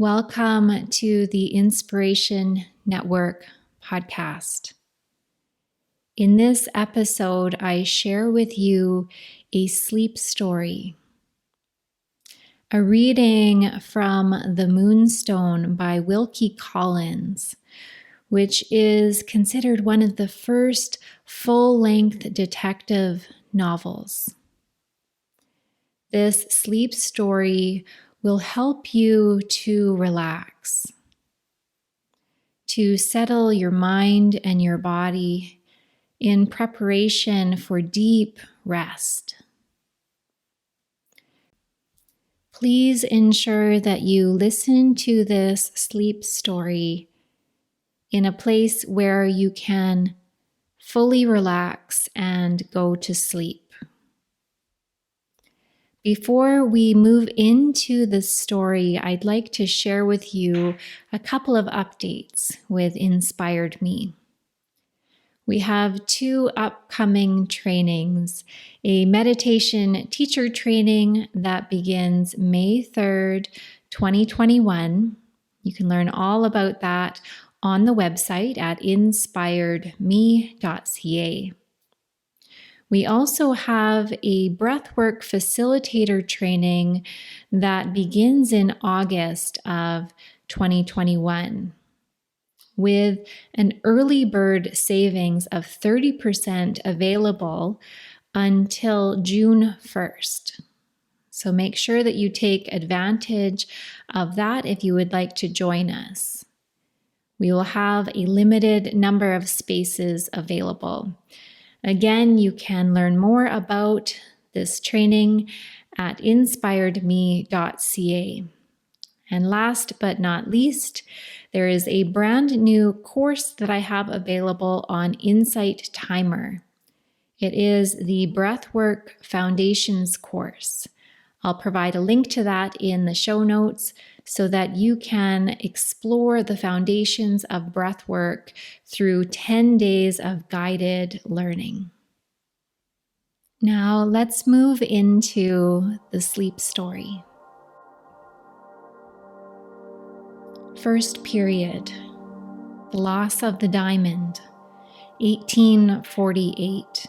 Welcome to the Inspiration Network podcast. In this episode, I share with you a sleep story, a reading from the Moonstone by Wilkie Collins, which is considered one of the first full-length detective novels. This sleep story will help you to relax, to settle your mind and your body in preparation for deep rest. Please ensure that you listen to this sleep story in a place where you can fully relax and go to sleep. Before we move into the story, I'd like to share with you a couple of updates with Inspired Me. We have 2 upcoming trainings, a meditation teacher training that begins May 3rd, 2021. You can learn all about that on the website at inspiredme.ca. We also have a breathwork facilitator training that begins in August of 2021 with an early bird savings of 30% available until June 1st. So make sure that you take advantage of that if you would like to join us. We will have a limited number of spaces available. Again, you can learn more about this training at inspiredme.ca. And last but not least, there is a brand new course that I have available on Insight Timer. It is the Breathwork Foundations course. I'll provide a link to that in the show notes so that you can explore the foundations of breathwork through 10 days of guided learning. Now let's move into the sleep story. First period, the loss of the diamond, 1848.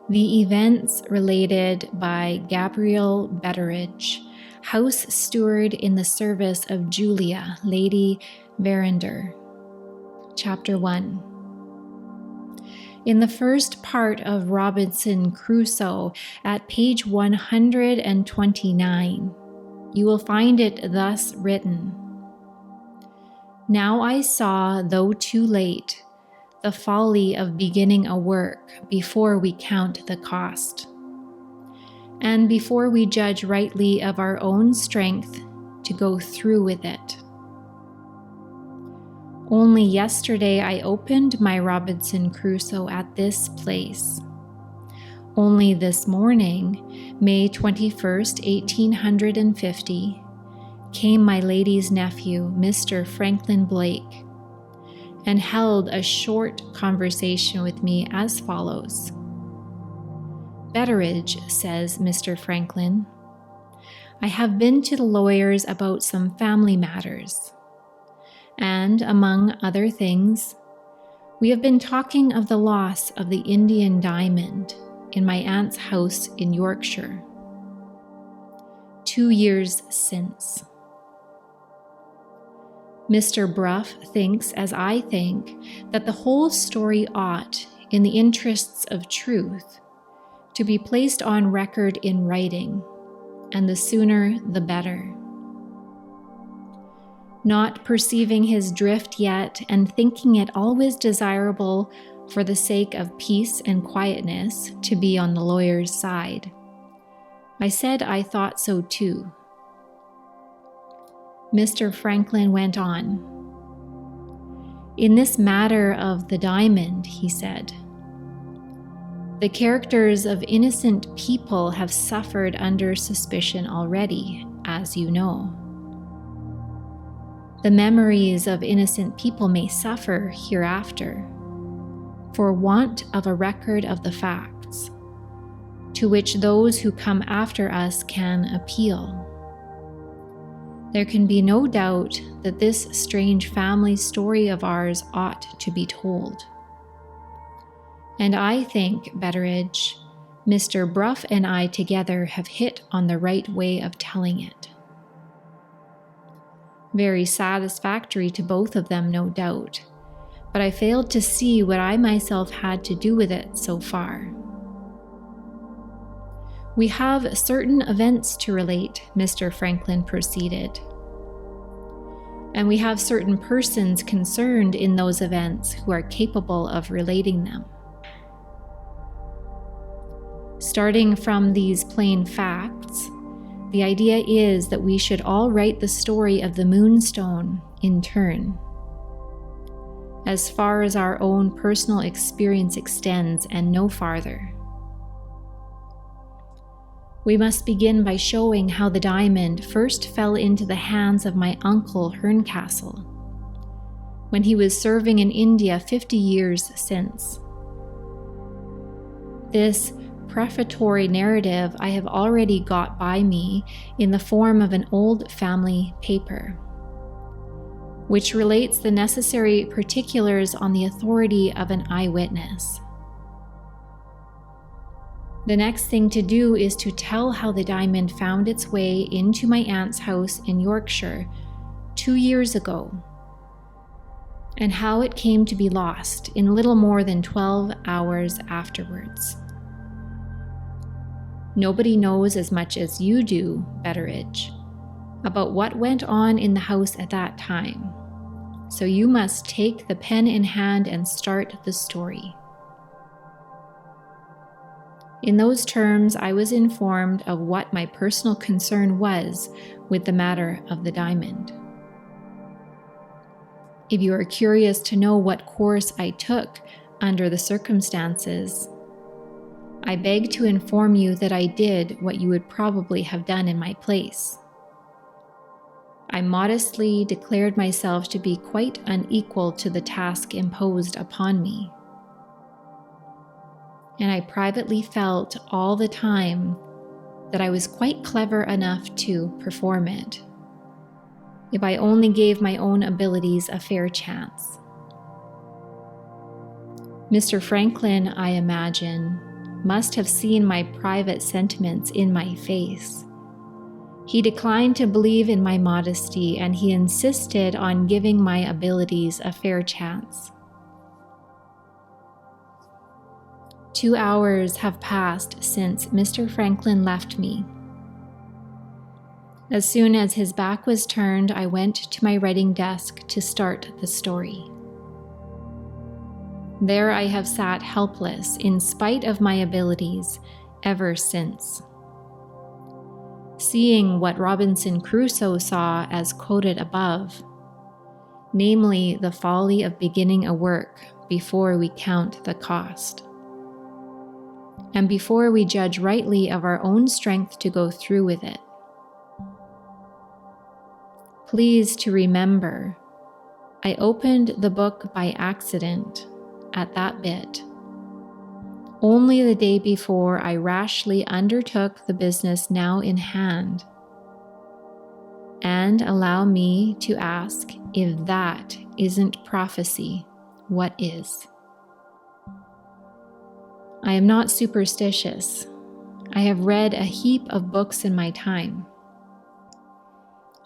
The events related by Gabriel Betteridge, house steward in the service of Julia, Lady Verinder. Chapter 1. In the first part of Robinson Crusoe, at page 129, you will find it thus written: "Now I saw, though too late, the folly of beginning a work before we count the cost, and before we judge rightly of our own strength to go through with it. Only yesterday I opened my Robinson Crusoe at this place. Only this morning, May 21st, 1850, came my lady's nephew, Mr. Franklin Blake, and held a short conversation with me as follows. 'Betteridge,' says Mr. Franklin, 'I have been to the lawyers about some family matters, and among other things, we have been talking of the loss of the Indian diamond in my aunt's house in Yorkshire, 2 years since. Mr. Brough thinks, as I think, that the whole story ought, in the interests of truth, to be placed on record in writing, and the sooner the better. Not perceiving his drift yet, and thinking it always desirable, for the sake of peace and quietness, to be on the lawyer's side, I said I thought so too. Mr. Franklin went on. 'In this matter of the diamond,' he said, 'the characters of innocent people have suffered under suspicion already, as you know. The memories of innocent people may suffer hereafter, for want of a record of the facts, to which those who come after us can appeal. There can be no doubt that this strange family story of ours ought to be told. And I think, Betteridge, Mr. Bruff and I together have hit on the right way of telling it. Very satisfactory to both of them, no doubt, but I failed to see what I myself had to do with it so far. We have certain events to relate, Mr. Franklin proceeded. And we have certain persons concerned in those events who are capable of relating them. Starting from these plain facts, the idea is that we should all write the story of the Moonstone in turn, as far as our own personal experience extends and no farther. We must begin by showing how the diamond first fell into the hands of my uncle Herncastle, when he was serving in India 50 years since. This prefatory narrative I have already got by me in the form of an old family paper, which relates the necessary particulars on the authority of an eyewitness. The next thing to do is to tell how the diamond found its way into my aunt's house in Yorkshire 2 years ago, and how it came to be lost in little more than 12 hours afterwards. Nobody knows as much as you do, Betteridge, about what went on in the house at that time, so you must take the pen in hand and start the story. In those terms, I was informed of what my personal concern was with the matter of the diamond. If you are curious to know what course I took under the circumstances, I beg to inform you that I did what you would probably have done in my place. I modestly declared myself to be quite unequal to the task imposed upon me. And I privately felt all the time that I was quite clever enough to perform it, if I only gave my own abilities a fair chance. Mr. Franklin, I imagine, must have seen my private sentiments in my face. He declined to believe in my modesty, and he insisted on giving my abilities a fair chance. 2 hours have passed since Mr. Franklin left me. As soon as his back was turned, I went to my writing desk to start the story. There I have sat helpless, in spite of my abilities, ever since. Seeing what Robinson Crusoe saw as quoted above, namely the folly of beginning a work before we count the cost, and before we judge rightly of our own strength to go through with it. Please to remember, I opened the book by accident at that bit. Only the day before I rashly undertook the business now in hand. And allow me to ask, if that isn't prophecy, what is? I am not superstitious. I have read a heap of books in my time.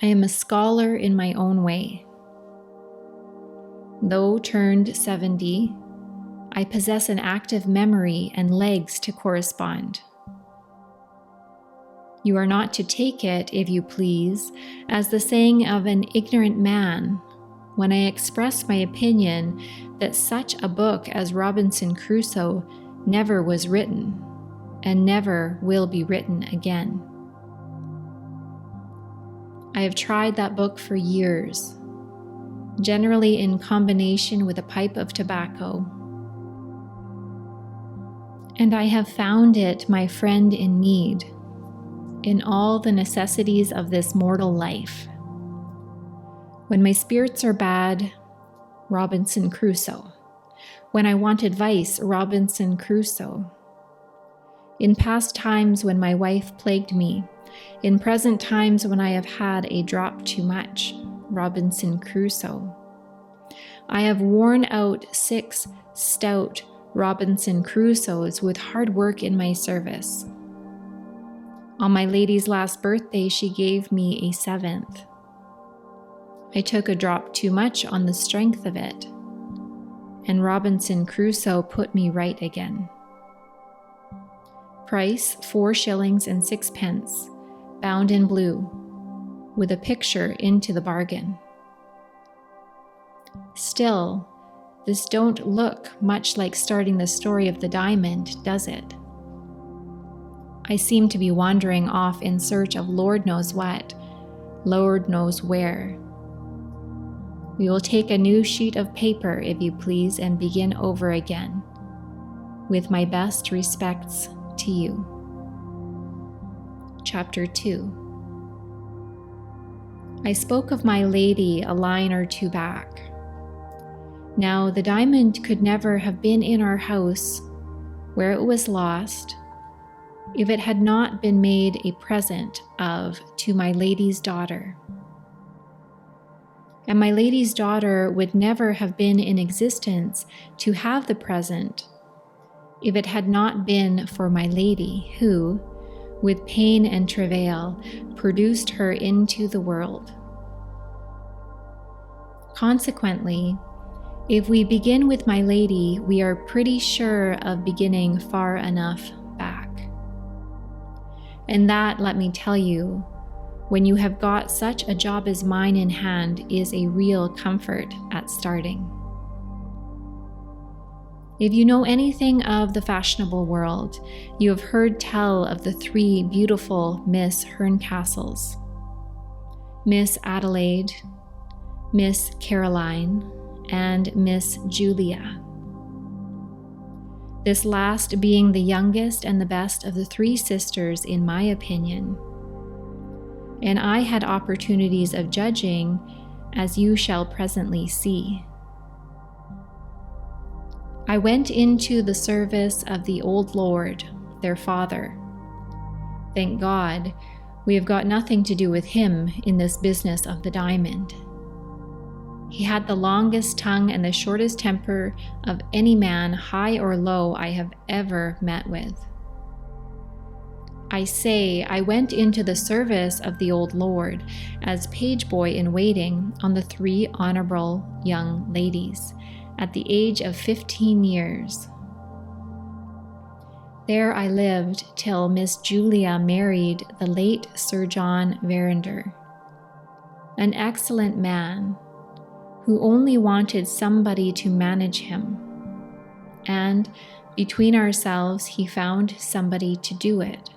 I am a scholar in my own way. Though turned 70, I possess an active memory and legs to correspond. You are not to take it, if you please, as the saying of an ignorant man when I express my opinion that such a book as Robinson Crusoe never was written, and never will be written again. I have tried that book for years, generally in combination with a pipe of tobacco, and I have found it my friend in need, in all the necessities of this mortal life. When my spirits are bad, Robinson Crusoe. When I want advice, Robinson Crusoe. In past times when my wife plagued me, in present times when I have had a drop too much. Robinson Crusoe. I have worn out 6 stout Robinson Crusoes with hard work in my service. On my lady's last birthday, she gave me a 7th. I took a drop too much on the strength of it, and Robinson Crusoe put me right again. Price 4 shillings and 6 pence, bound in blue, with a picture into the bargain. Still, this don't look much like starting the story of the diamond, does it? I seem to be wandering off in search of Lord knows what, Lord knows where. We will take a new sheet of paper, if you please, and begin over again. With my best respects to you. Chapter 2. I spoke of my lady a line or two back. Now, the diamond could never have been in our house where it was lost if it had not been made a present of to my lady's daughter. And my lady's daughter would never have been in existence to have the present if it had not been for my lady, who, with pain and travail, produced her into the world. Consequently, if we begin with my lady, we are pretty sure of beginning far enough back. And that, let me tell you, when you have got such a job as mine in hand, is a real comfort at starting. If you know anything of the fashionable world, you have heard tell of the 3 beautiful Miss Herncastles: Miss Adelaide, Miss Caroline, and Miss Julia. This last being the youngest and the best of the 3 sisters, in my opinion. And I had opportunities of judging, as you shall presently see. I went into the service of the old lord, their father. Thank God, we have got nothing to do with him in this business of the diamond. He had the longest tongue and the shortest temper of any man, high or low, I have ever met with. I say, I went into the service of the old lord as page boy in waiting on the 3 honorable young ladies at the age of 15 years. There I lived till Miss Julia married the late Sir John Verinder, an excellent man who only wanted somebody to manage him, and between ourselves he found somebody to do it.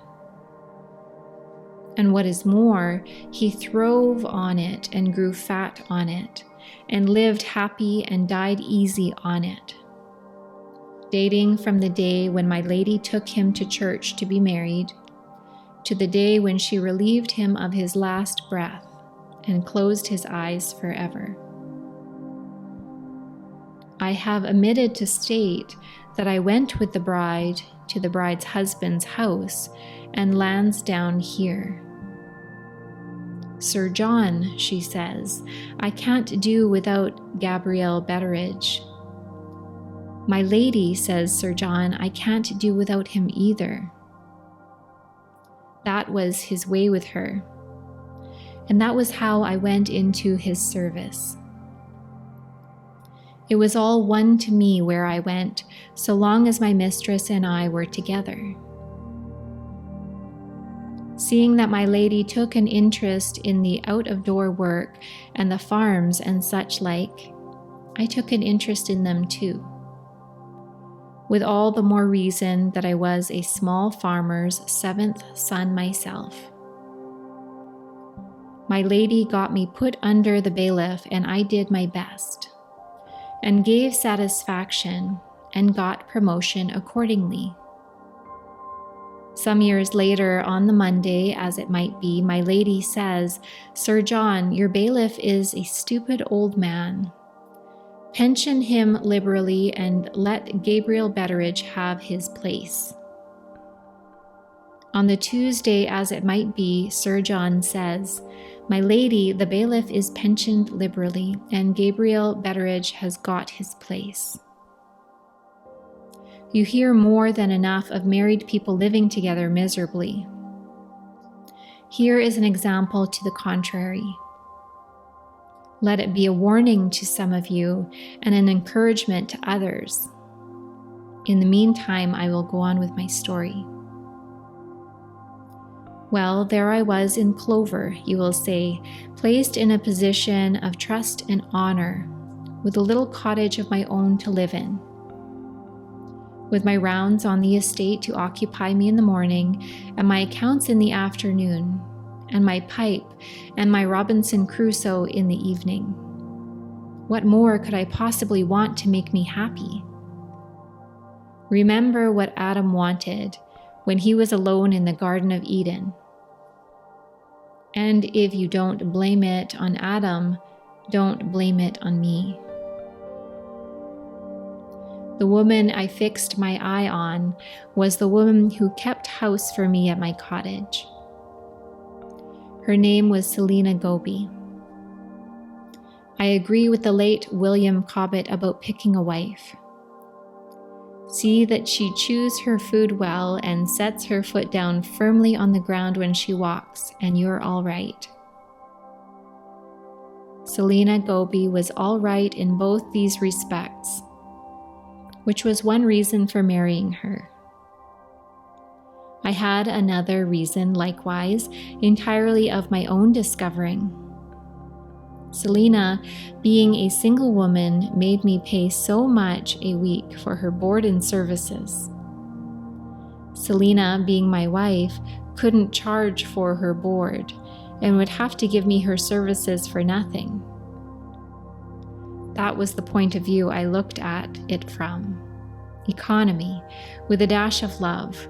And what is more, he throve on it and grew fat on it, and lived happy and died easy on it. Dating from the day when my lady took him to church to be married, to the day when she relieved him of his last breath and closed his eyes forever. I have omitted to state that I went with the bride to the bride's husband's house and Lansdowne here. Sir John, she says, I can't do without Gabriel Betteridge. My lady, says Sir John, I can't do without him either. That was his way with her, and that was how I went into his service. It was all one to me where I went, so long as my mistress and I were together. Seeing that my lady took an interest in the out-of-door work and the farms and such like, I took an interest in them too. With all the more reason that I was a small farmer's 7th son myself. My lady got me put under the bailiff, and I did my best, and gave satisfaction, and got promotion accordingly. Some years later, on the Monday, as it might be, my lady says, Sir John, your bailiff is a stupid old man. Pension him liberally and let Gabriel Betteridge have his place. On the Tuesday as it might be, Sir John says, "My lady, the bailiff is pensioned liberally, and Gabriel Betteridge has got his place." You hear more than enough of married people living together miserably. Here is an example to the contrary. Let it be a warning to some of you and an encouragement to others. In the meantime, I will go on with my story. Well, there I was in clover, you will say, placed in a position of trust and honor, with a little cottage of my own to live in, with my rounds on the estate to occupy me in the morning, and my accounts in the afternoon, and my pipe and my Robinson Crusoe in the evening. What more could I possibly want to make me happy? Remember what Adam wanted when he was alone in the Garden of Eden. And if you don't blame it on Adam, don't blame it on me. The woman I fixed my eye on was the woman who kept house for me at my cottage. Her name was Selina Goby. I agree with the late William Cobbett about picking a wife. See that she chews her food well and sets her foot down firmly on the ground when she walks, and you're all right. Selina Goby was all right in both these respects, which was one reason for marrying her. I had another reason, likewise, entirely of my own discovering. Selina, being a single woman, made me pay so much a week for her board and services. Selina, being my wife, couldn't charge for her board and would have to give me her services for nothing. That was the point of view I looked at it from. Economy, with a dash of love.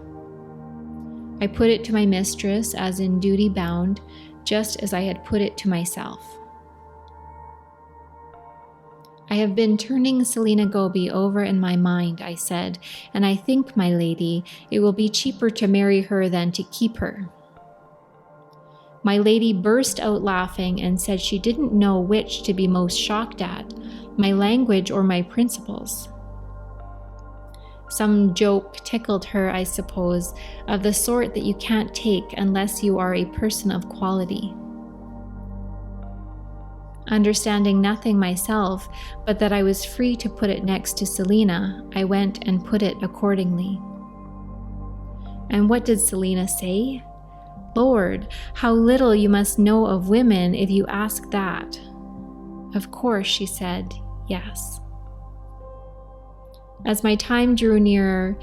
I put it to my mistress as in duty bound, just as I had put it to myself. I have been turning Selina Goby over in my mind, I said, and I think, my lady, it will be cheaper to marry her than to keep her. My lady burst out laughing and said she didn't know which to be most shocked at, my language or my principles. Some joke tickled her, I suppose, of the sort that you can't take unless you are a person of quality. Understanding nothing myself, but that I was free to put it next to Selina, I went and put it accordingly. And what did Selina say? Lord, how little you must know of women if you ask that. Of course, she said, yes. As my time drew nearer,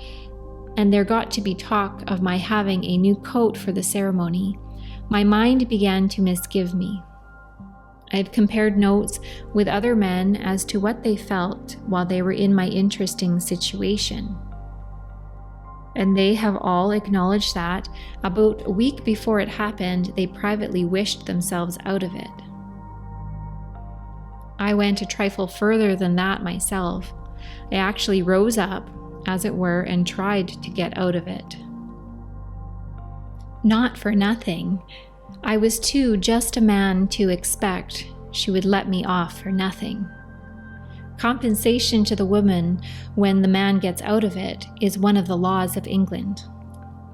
and there got to be talk of my having a new coat for the ceremony, my mind began to misgive me. I had compared notes with other men as to what they felt while they were in my interesting situation. And they have all acknowledged that, about a week before it happened, they privately wished themselves out of it. I went a trifle further than that myself. I actually rose up, as it were, and tried to get out of it. Not for nothing. I was too just a man to expect she would let me off for nothing. Compensation to the woman when the man gets out of it is one of the laws of England.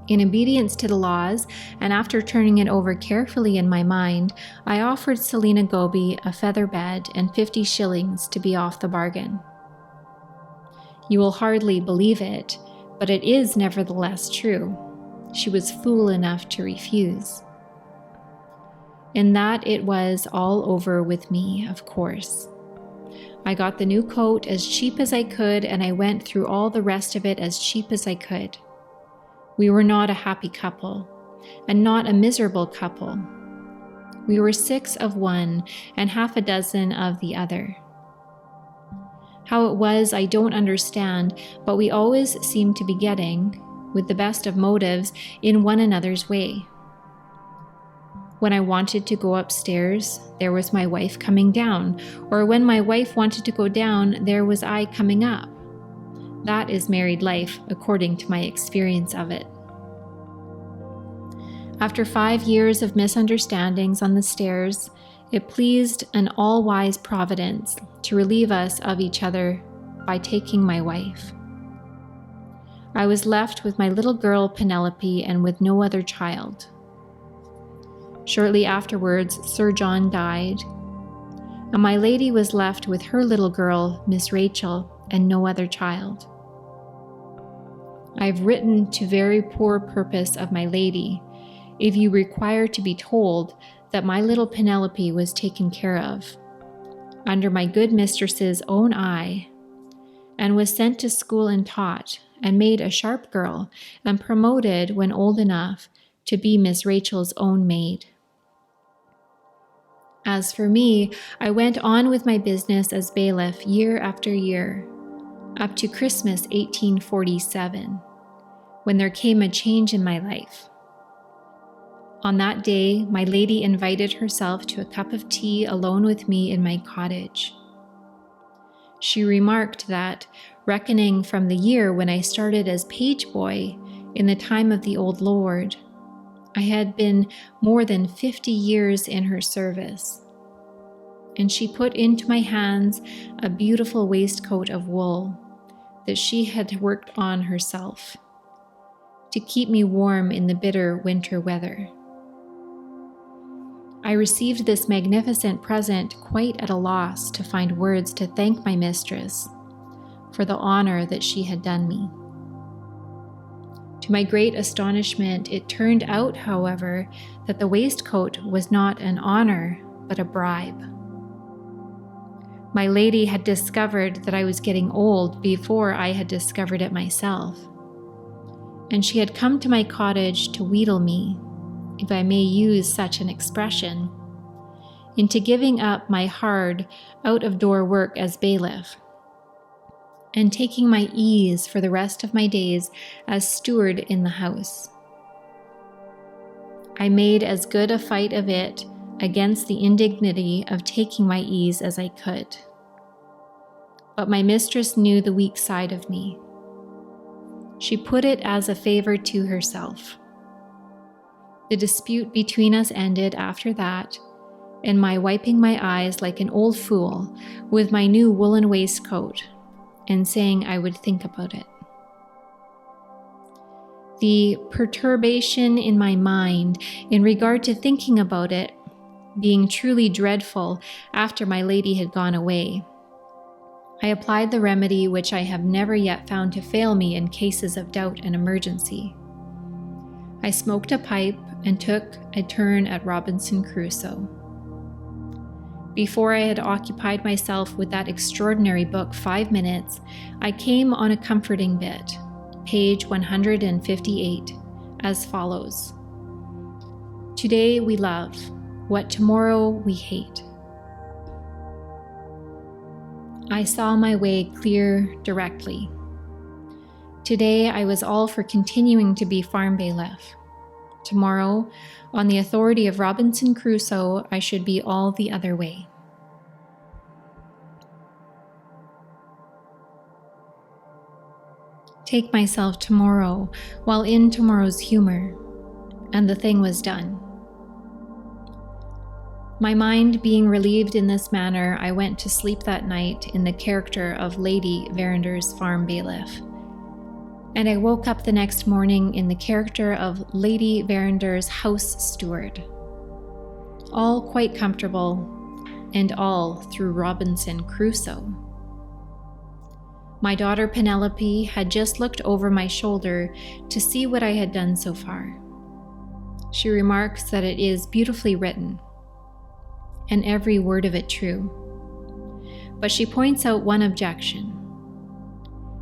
In obedience to the laws, and after turning it over carefully in my mind, I offered Selina Goby a feather bed and 50 shillings to be off the bargain. You will hardly believe it, but it is nevertheless true. She was fool enough to refuse. In that it was all over with me, of course. I got the new coat as cheap as I could, and I went through all the rest of it as cheap as I could. We were not a happy couple, and not a miserable couple. We were 6 of one and half a dozen of the other. How it was, I don't understand, but we always seemed to be getting, with the best of motives, in one another's way. When I wanted to go upstairs, there was my wife coming down, or when my wife wanted to go down, there was I coming up. That is married life, according to my experience of it. After 5 years of misunderstandings on the stairs, it pleased an all-wise providence to relieve us of each other by taking my wife. I was left with my little girl Penelope and with no other child. Shortly afterwards, Sir John died, and my lady was left with her little girl, Miss Rachel, and no other child. I've written to very poor purpose of my lady, if you require to be told that my little Penelope was taken care of, under my good mistress's own eye, and was sent to school and taught, and made a sharp girl, and promoted when old enough to be Miss Rachel's own maid. As for me, I went on with my business as bailiff year after year, up to Christmas 1847, when there came a change in my life. On that day, my lady invited herself to a cup of tea alone with me in my cottage. She remarked that, reckoning from the year when I started as page boy in the time of the old lord, I had been more than 50 years in her service. And she put into my hands a beautiful waistcoat of wool that she had worked on herself to keep me warm in the bitter winter weather. I received this magnificent present quite at a loss to find words to thank my mistress for the honor that she had done me. To my great astonishment, it turned out, however, that the waistcoat was not an honor, but a bribe. My lady had discovered that I was getting old before I had discovered it myself, and she had come to my cottage to wheedle me, if I may use such an expression, into giving up my hard, out-of-door work as bailiff, and taking my ease for the rest of my days as steward in the house. I made as good a fight of it against the indignity of taking my ease as I could. But my mistress knew the weak side of me. She put it as a favor to herself. The dispute between us ended after that, in my wiping my eyes like an old fool with my new woolen waistcoat and saying I would think about it. The perturbation in my mind in regard to thinking about it being truly dreadful after my lady had gone away, I applied the remedy which I have never yet found to fail me in cases of doubt and emergency. I smoked a pipe and took a turn at Robinson Crusoe. Before I had occupied myself with that extraordinary book 5 minutes, I came on a comforting bit, page 158, as follows. Today we love, what tomorrow we hate. I saw my way clear directly. Today I was all for continuing to be farm bailiff. Tomorrow, on the authority of Robinson Crusoe, I should be all the other way. Take myself tomorrow while in tomorrow's humor, and the thing was done. My mind being relieved in this manner, I went to sleep that night in the character of Lady Verander's farm bailiff, and I woke up the next morning in the character of Lady Verander's house steward. All quite comfortable, and all through Robinson Crusoe. My daughter Penelope had just looked over my shoulder to see what I had done so far. She remarks that it is beautifully written, and every word of it true. But she points out one objection.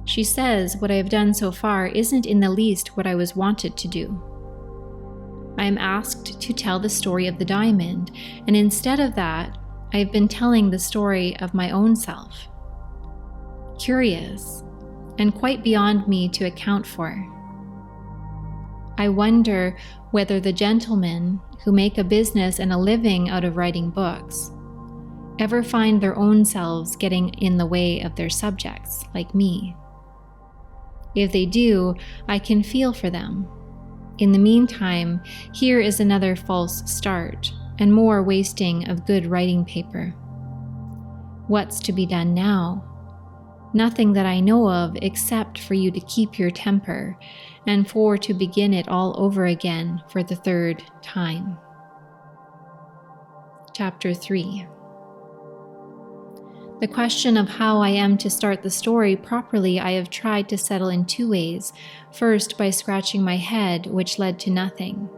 She says what I have done so far isn't in the least what I was wanted to do. I am asked to tell the story of the diamond, and instead of that, I have been telling the story of my own self. Curious, and quite beyond me to account for. I wonder whether the gentlemen who make a business and a living out of writing books ever find their own selves getting in the way of their subjects, like me. If they do, I can feel for them, In the meantime, here is another false start, and more wasting of good writing paper. What's to be done now? Nothing that I know of except for you to keep your temper, and for to begin it all over again for the third time. Chapter 3. The question of how I am to start the story properly I have tried to settle in two ways. First, by scratching my head, which led to nothing.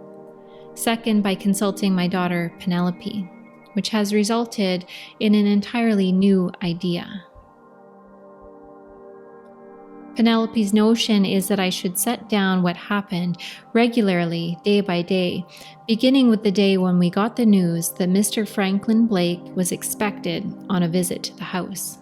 Second, by consulting my daughter Penelope, which has resulted in an entirely new idea. Penelope's notion is that I should set down what happened regularly, day by day, beginning with the day when we got the news that Mr. Franklin Blake was expected on a visit to the house.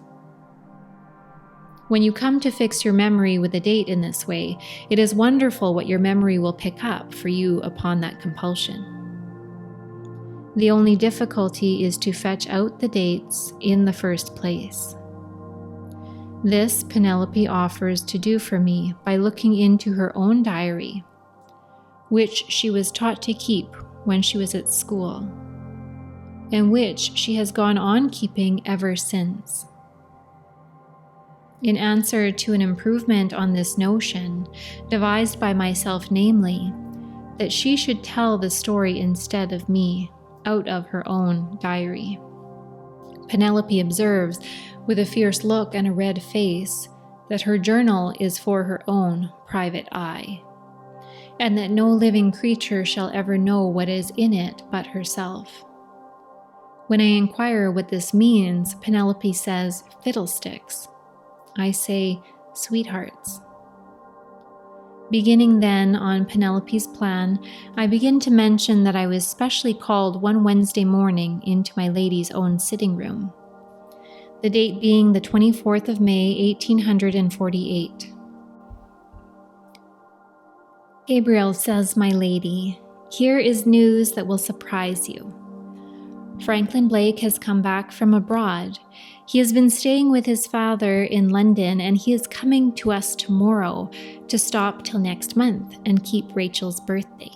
When you come to fix your memory with a date in this way, it is wonderful what your memory will pick up for you upon that compulsion. The only difficulty is to fetch out the dates in the first place. This Penelope offers to do for me by looking into her own diary, which she was taught to keep when she was at school, and which she has gone on keeping ever since. In answer to an improvement on this notion, devised by myself, namely, that she should tell the story instead of me, out of her own diary, Penelope observes, with a fierce look and a red face, that her journal is for her own private eye, and that no living creature shall ever know what is in it but herself. When I inquire what this means, Penelope says, "Fiddlesticks." I say, "Sweethearts." Beginning then on Penelope's plan, I begin to mention that I was specially called one Wednesday morning into my lady's own sitting room, the date being the 24th of May, 1848. "Gabriel," says my lady, "here is news that will surprise you. Franklin Blake has come back from abroad. He has been staying with his father in London, and he is coming to us tomorrow to stop till next month and keep Rachel's birthday."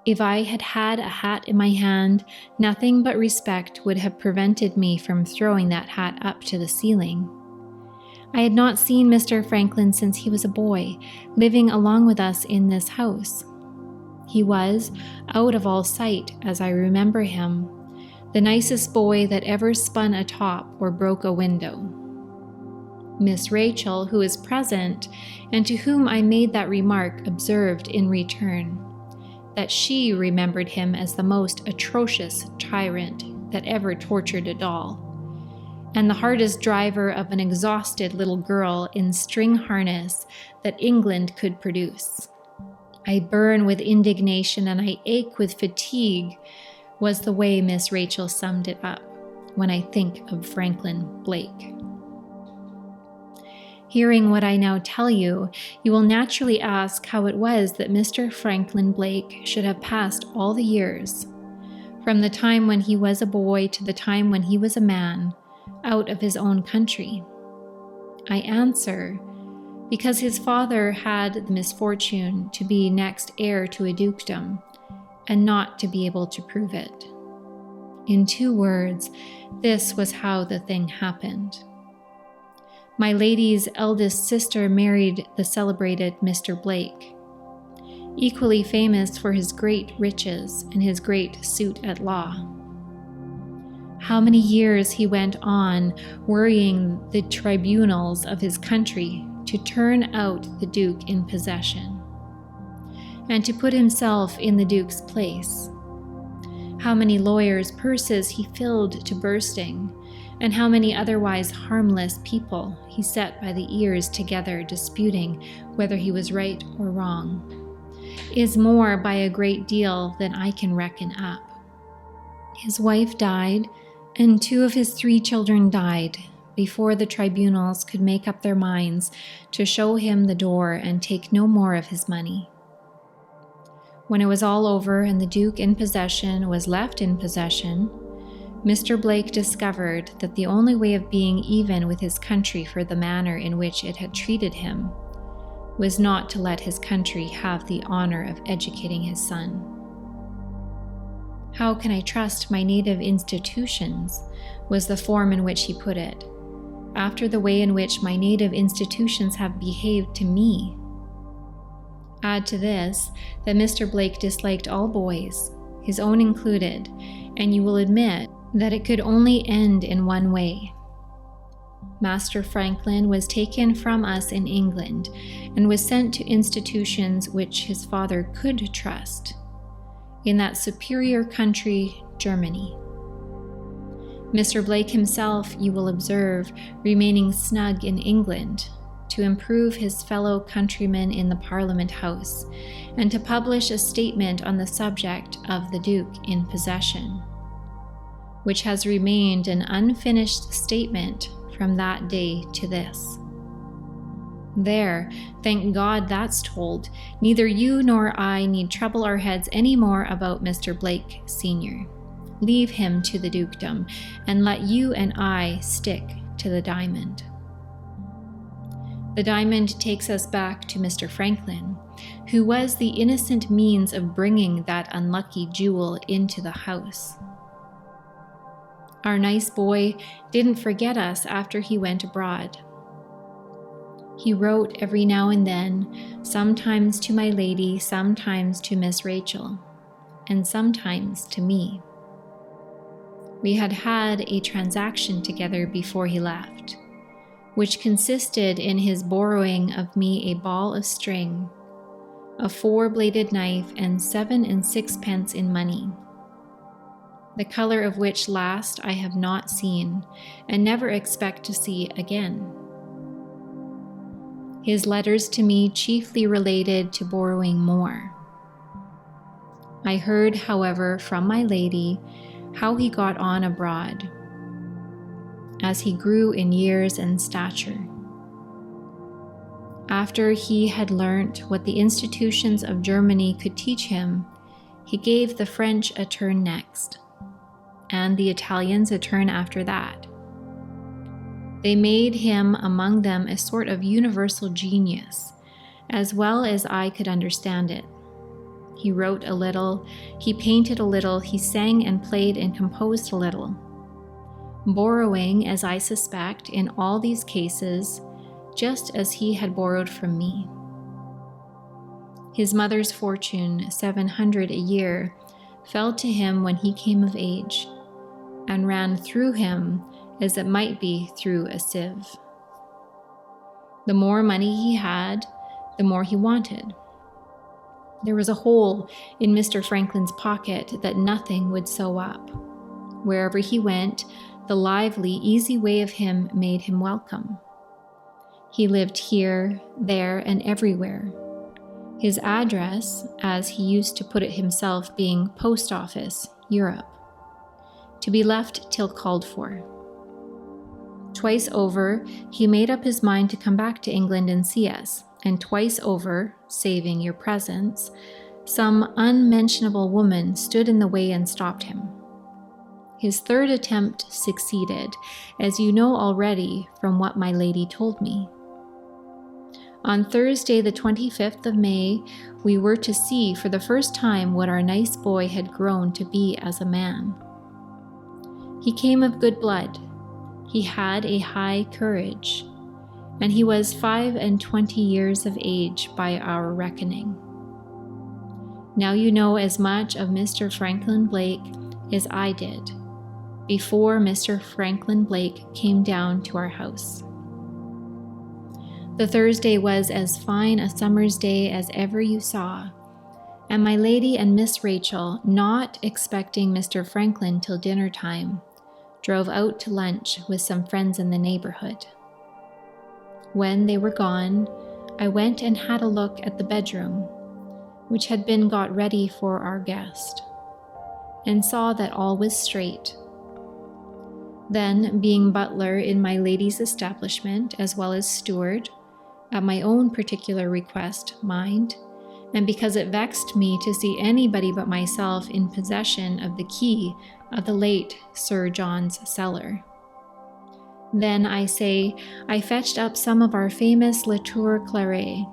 If I had had a hat in my hand, nothing but respect would have prevented me from throwing that hat up to the ceiling. I had not seen Mr. Franklin since he was a boy, living along with us in this house. He was, out of all sight as I remember him, the nicest boy that ever spun a top or broke a window. Miss Rachel, who is present, and to whom I made that remark, observed in return that she remembered him as the most atrocious tyrant that ever tortured a doll, and the hardest driver of an exhausted little girl in string harness that England could produce. I burn with indignation and I ache with fatigue, was the way Miss Rachel summed it up when I think of Franklin Blake. Hearing what I now tell you, you will naturally ask how it was that Mr. Franklin Blake should have passed all the years, from the time when he was a boy to the time when he was a man, out of his own country. I answer, because his father had the misfortune to be next heir to a dukedom, and not to be able to prove it. In 2 words, this was how the thing happened. My lady's eldest sister married the celebrated Mr. Blake, equally famous for his great riches and his great suit at law. How many years he went on worrying the tribunals of his country to turn out the Duke in possession, and to put himself in the Duke's place. How many lawyers' purses he filled to bursting, and how many otherwise harmless people he set by the ears together disputing whether he was right or wrong, is more by a great deal than I can reckon up. His wife died, and 2 of his 3 children died before the tribunals could make up their minds to show him the door and take no more of his money. When it was all over and the Duke in possession was left in possession, Mr. Blake discovered that the only way of being even with his country for the manner in which it had treated him was not to let his country have the honor of educating his son. How can I trust my native institutions, was the form in which he put it, after the way in which my native institutions have behaved to me? Add to this that Mr. Blake disliked all boys, his own included, and you will admit that it could only end in one way. Master Franklin was taken from us in England and was sent to institutions which his father could trust, in that superior country, Germany. Mr. Blake himself, you will observe, remaining snug in England to improve his fellow countrymen in the Parliament House, and to publish a statement on the subject of the Duke in possession, which has remained an unfinished statement from that day to this. There, thank God that's told. Neither you nor I need trouble our heads any more about Mr. Blake Sr. Leave him to the dukedom, and let you and I stick to the diamond. The diamond takes us back to Mr. Franklin, who was the innocent means of bringing that unlucky jewel into the house. Our nice boy didn't forget us after he went abroad. He wrote every now and then, sometimes to my lady, sometimes to Miss Rachel, and sometimes to me. We had had a transaction together before he left, which consisted in his borrowing of me a ball of string, a 4-bladed knife, and 7 and 6 in money, the color of which last I have not seen, and never expect to see again. His letters to me chiefly related to borrowing more. I heard, however, from my lady how he got on abroad, as he grew in years and stature. After he had learnt what the institutions of Germany could teach him, he gave the French a turn next, and the Italians a turn after that. They made him among them a sort of universal genius, as well as I could understand it. He wrote a little, he painted a little, he sang and played and composed a little, borrowing, as I suspect, in all these cases, just as he had borrowed from me. His mother's fortune, 700 a year, fell to him when he came of age, and ran through him as it might be through a sieve. The more money he had, the more he wanted. There was a hole in Mr. Franklin's pocket that nothing would sew up. Wherever he went, the lively, easy way of him made him welcome. He lived here, there, and everywhere. His address, as he used to put it himself, being Post Office, Europe, to be left till called for. Twice over, he made up his mind to come back to England and see us, and twice over, saving your presence, some unmentionable woman stood in the way and stopped him. His third attempt succeeded, as you know already from what my lady told me. On Thursday, the 25th of May, we were to see for the first time what our nice boy had grown to be as a man. He came of good blood. He had a high courage, and he was 25 years of age by our reckoning. Now you know as much of Mr. Franklin Blake as I did before Mr. Franklin Blake came down to our house. The Thursday was as fine a summer's day as ever you saw, and my lady and Miss Rachel, not expecting Mr. Franklin till dinner time, drove out to lunch with some friends in the neighborhood. When they were gone, I went and had a look at the bedroom, which had been got ready for our guest, and saw that all was straight. Then, being butler in my lady's establishment, as well as steward, at my own particular request, mind, and because it vexed me to see anybody but myself in possession of the key of the late Sir John's cellar. Then, I say, I fetched up some of our famous Latour Claret,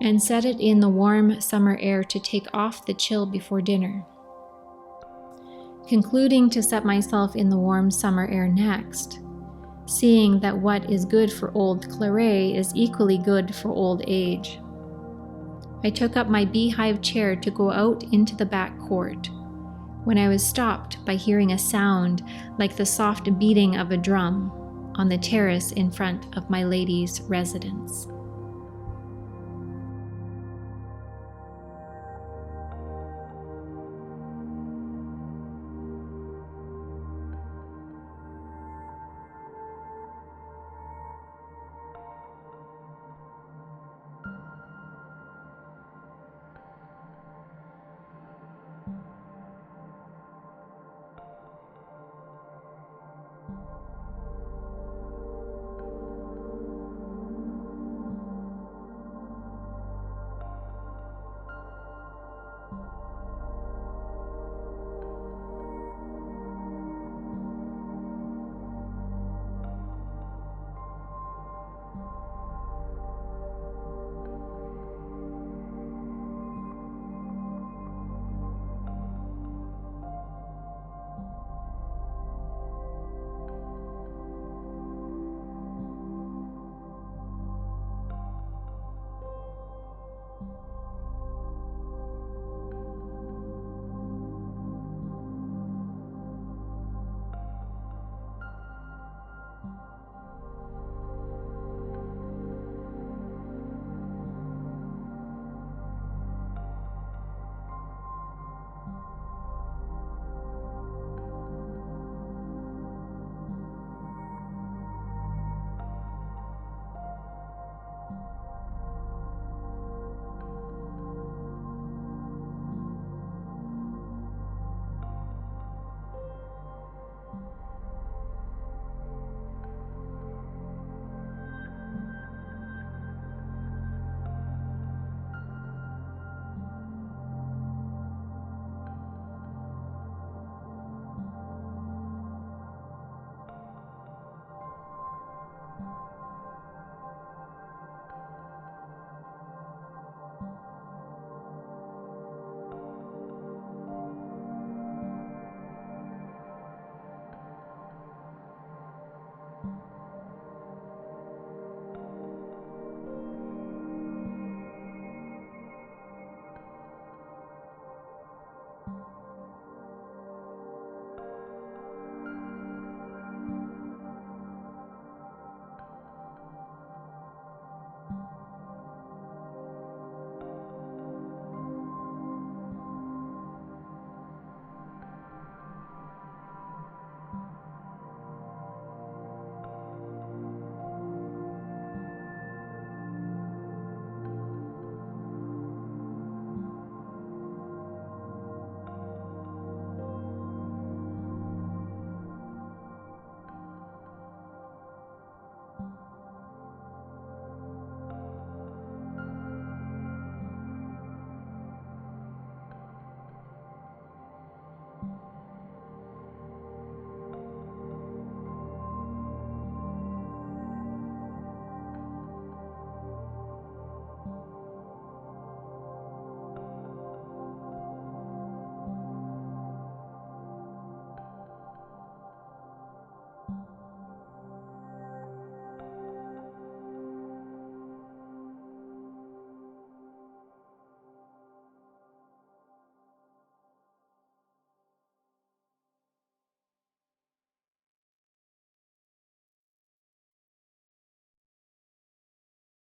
and set it in the warm summer air to take off the chill before dinner. Concluding to set myself in the warm summer air next, seeing that what is good for old claret is equally good for old age. I took up my beehive chair to go out into the back court, when I was stopped by hearing a sound like the soft beating of a drum on the terrace in front of my lady's residence.